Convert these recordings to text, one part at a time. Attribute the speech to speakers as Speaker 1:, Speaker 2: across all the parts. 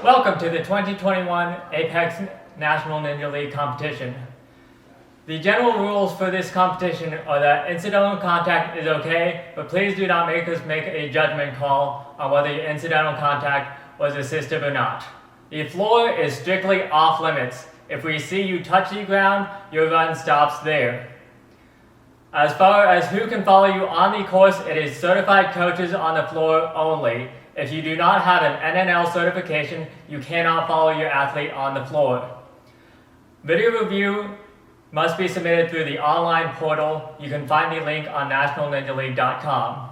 Speaker 1: Welcome to the 2021 Apex National Ninja League competition. The general rules for this competition are that incidental contact is okay, but please do not make us make a judgment call on whether your incidental contact was assistive or not. The floor is strictly off limits. If we see you touch the ground, your run stops there. As far as who can follow you on the course, it is certified coaches on the floor only. If you do not have an NNL certification, you cannot follow your athlete on the floor. Video review must be submitted through the online portal. You can find the link on nationalninjaleague.com.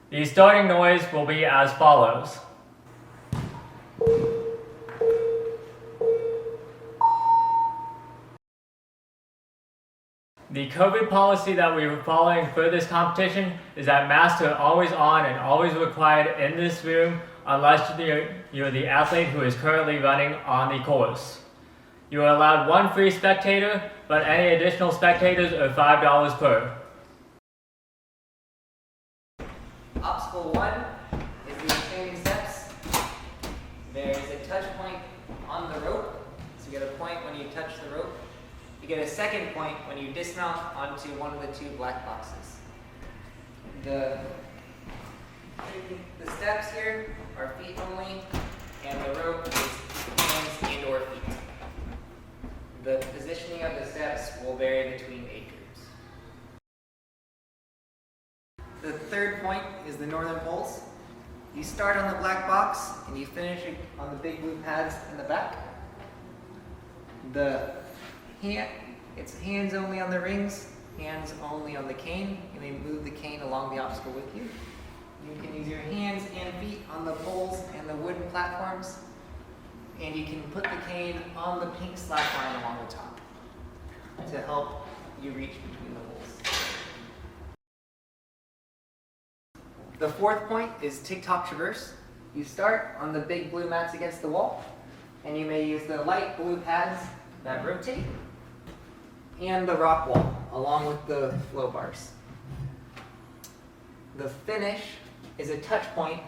Speaker 1: The starting noise will be as follows. The COVID policy that we are following for this competition is that masks are always on and always required in this room unless you're the athlete who is currently running on the course. You are allowed one free spectator, but any additional spectators are $5 per.
Speaker 2: Obstacle 1 is the standing steps. There is a touch point on the rope, so you get a point when you touch the rope. You get a second point when you dismount onto one of the two black boxes. The steps here are feet only, and the rope is hands and or feet. The positioning of the steps will vary between age groups. The third point is the northern poles. You start on the black box and you finish on the big blue pads in the back. It's hands only on the rings, hands only on the cane. You may move the cane along the obstacle with you. You can use your hands and feet on the poles and the wooden platforms, and you can put the cane on the pink slack line along the top to help you reach between the poles. The fourth point is tick-tock traverse. You start on the big blue mats against the wall, and you may use the light blue pads that rotate and the rock wall along with the flow bars. The finish is a touch point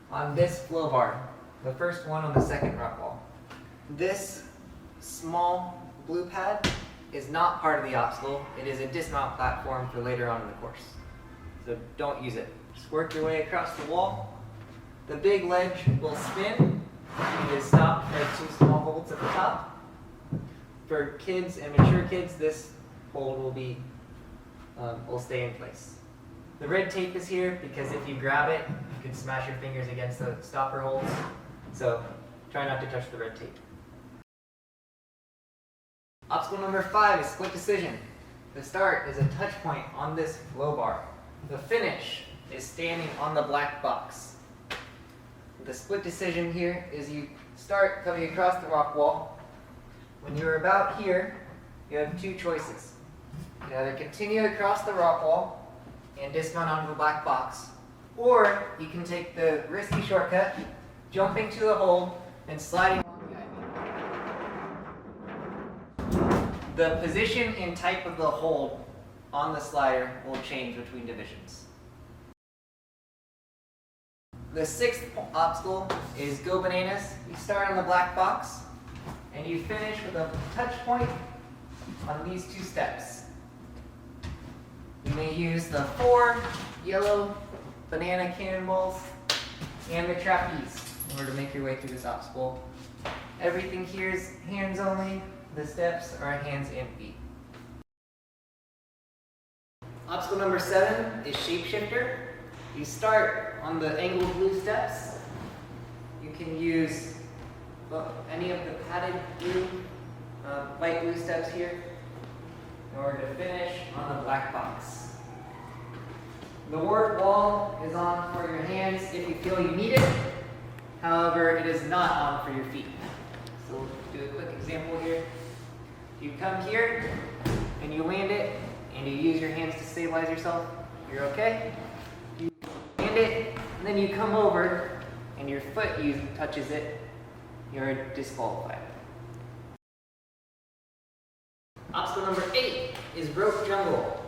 Speaker 2: on this flow bar, the first one on the second rock wall. This small blue pad is not part of the obstacle. It is a dismount platform for later on in the course, so don't use it. Just work your way across the wall. The big ledge will spin. You need to stop at two small holds at the top. For kids and mature kids, this hold will stay in place. The red tape is here because if you grab it, you can smash your fingers against the stopper holds. So try not to touch the red tape. Obstacle number 5 is split decision. The start is a touch point on this flow bar. The finish is standing on the black box. The split decision here is you start coming across the rock wall. When you're about here, you have two choices. You can either continue across the rock wall and dismount onto the black box, or you can take the risky shortcut, jumping to the hold and sliding along the ivy. The position and type of the hold on the slider will change between divisions. The sixth obstacle is go bananas. You start on the black box and you finish with a touch point on these two steps. You may use the 4 yellow banana cannonballs and the trapeze in order to make your way through this obstacle. Everything here is hands only. The steps are hands and feet. Obstacle number 7 is shapeshifter. You start on the angled blue steps. You can use any of the padded blue, light blue steps here in order to finish on the black box. The work wall is on for your hands if you feel you need it. However, it is not on for your feet. So we'll do a quick example here. You come here and you land it and you use your hands to stabilize yourself, you're okay. You land it and then you come over and your foot touches it, you're disqualified. Obstacle number 8 is rope jungle.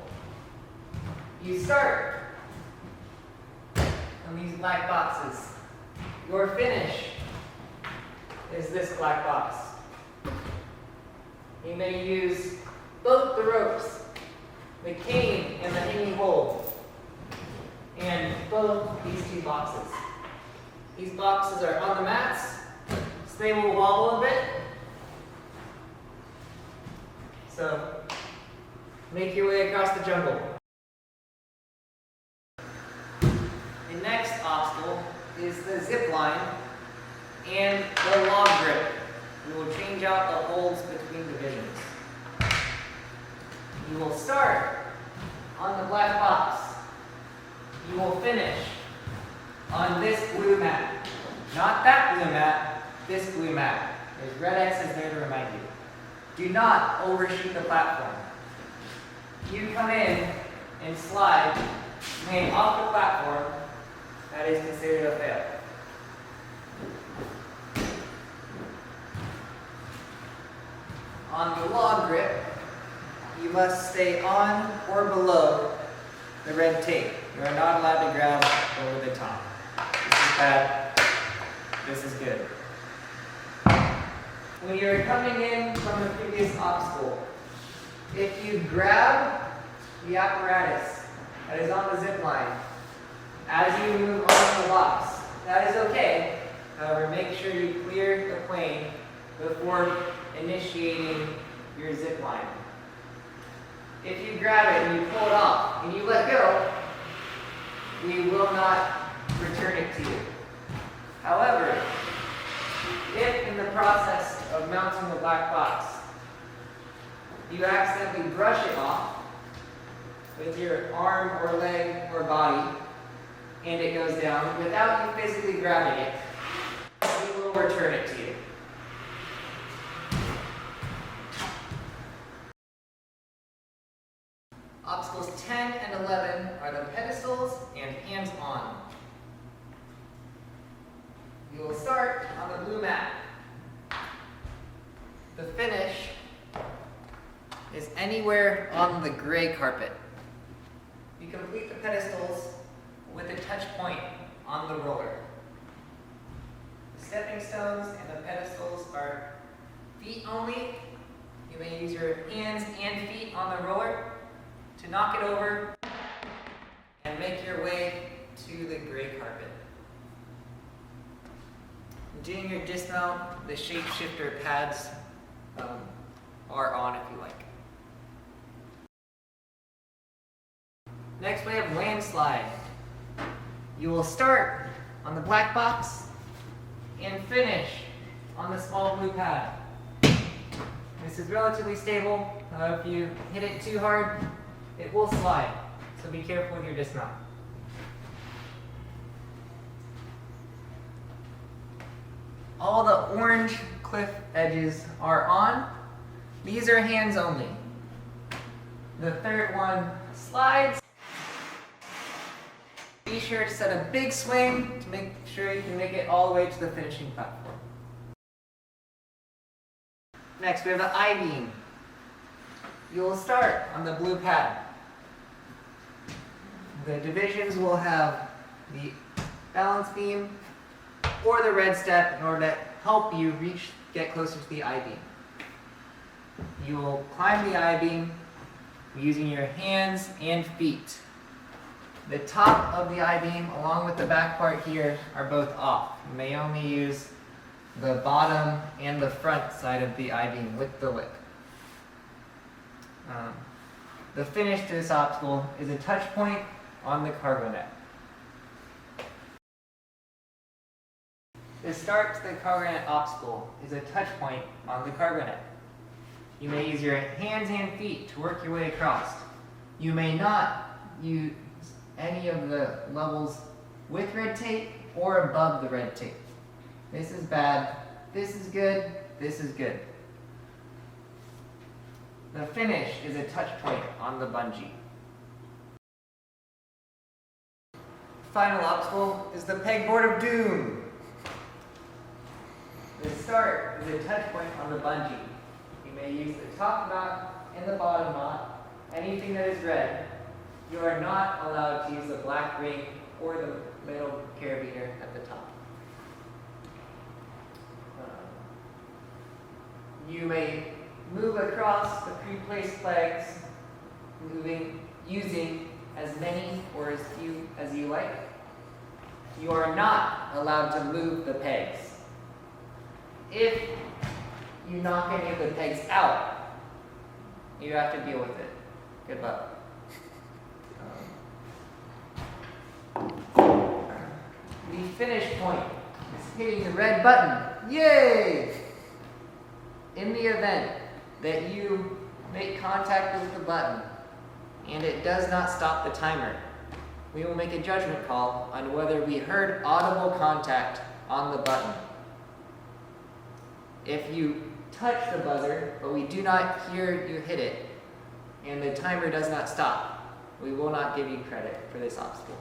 Speaker 2: You start on these black boxes. Your finish is this black box. You may use both the ropes, the cane and the hanging hold, and both these two boxes. These boxes are on the mats, so they will wobble a bit. So make your way across the jungle. The next obstacle is the zip line and the log grip. We will change out the holds between divisions. You will start on the black box. You will finish on this blue mat. Not that blue mat, this blue mat. There's red X's there to remind you. Do not overshoot the platform. You come in and slide off the platform, that is considered a fail. On the log grip, you must stay on or below the red tape. You are not allowed to grab over the top. This is bad. This is good. When you're coming in from the previous obstacle, if you grab the apparatus that is on the zip line as you move on the box, that is okay. However, make sure you clear the plane before initiating your zip line. If you grab it and you pull it off and you let go, we will not return it to you. However, if in the process of mounting the black box, you accidentally brush it off with your arm or leg or body, and it goes down without you physically grabbing it, we will return it to you. Obstacles 10 and 11 are the pedestals and hands-on. You will start on the blue mat. The finish is anywhere on the gray carpet. You complete the pedestals with a touch point on the roller. The stepping stones and the pedestals are feet only. You may use your hands and feet on the roller to knock it over and make your way to the gray carpet. Doing your dismount, the shapeshifter pads are on if you like. Next we have landslide. You will start on the black box and finish on the small blue pad. This is relatively stable. If you hit it too hard, it will slide, so be careful with your dismount. All the orange cliff edges are on. These are hands only. The third one slides. Be sure to set a big swing to make sure you can make it all the way to the finishing platform. Next, we have the I-beam. You will start on the blue pad. The divisions will have the balance beam or the red step in order to help you get closer to the I-beam. You will climb the I-beam using your hands and feet. The top of the I-beam along with the back part here are both off. You may only use the bottom and the front side of the I-beam with the whip. The finish to this obstacle is a touch point on the cargo net. The start to the cargo net obstacle is a touch point on the cargo net. You may use your hands and feet to work your way across. You may not use any of the levels with red tape or above the red tape. This is bad, this is good, this is good. The finish is a touch point on the bungee. Final obstacle is the pegboard of doom. The start is a touch point on the bungee. You may use the top knot and the bottom knot, anything that is red. You are not allowed to use the black ring or the metal carabiner at the top. You may move across the pre-placed legs, using as many or as few as you like. You are not allowed to move the pegs. If you knock any of the pegs out, you have to deal with it. Good luck. The finish point is hitting the red button. Yay! In the event that you make contact with the button and it does not stop the timer, we will make a judgment call on whether we heard audible contact on the button. If you touch the buzzer, but we do not hear you hit it, and the timer does not stop, we will not give you credit for this obstacle.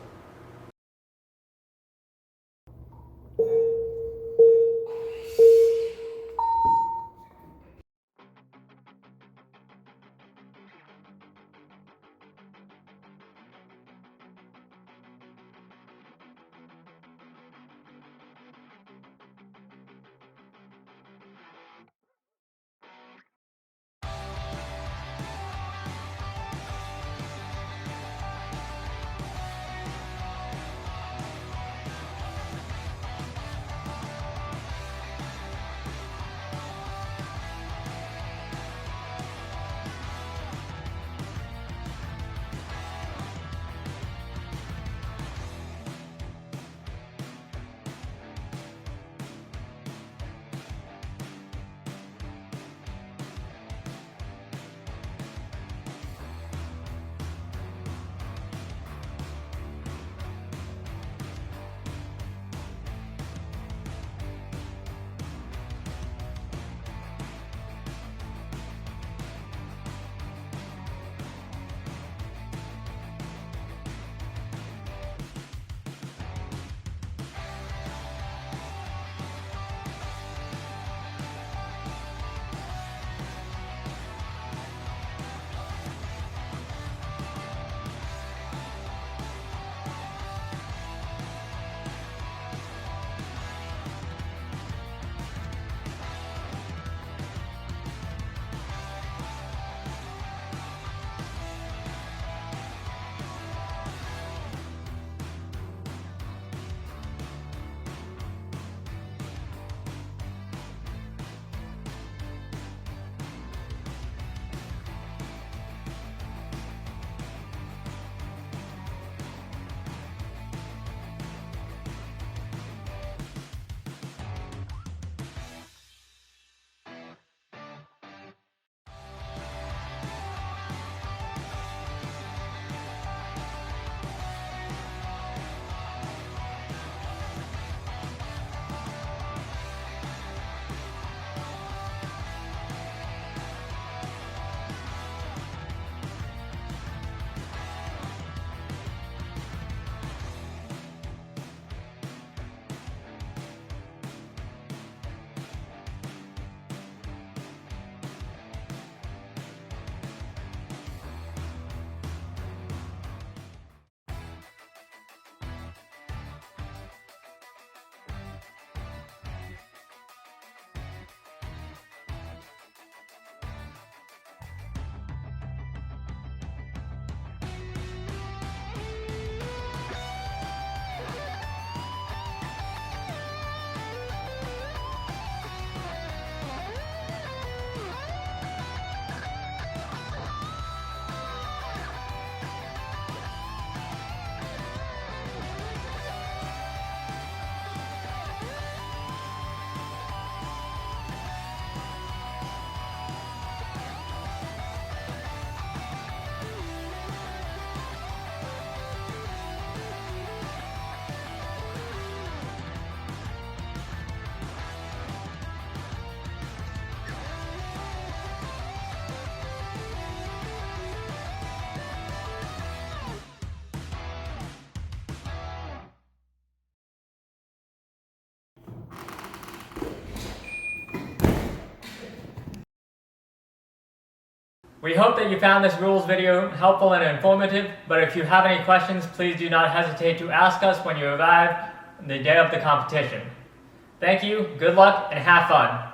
Speaker 1: We hope that you found this rules video helpful and informative, but if you have any questions, please do not hesitate to ask us when you arrive the day of the competition. Thank you, good luck, and have fun.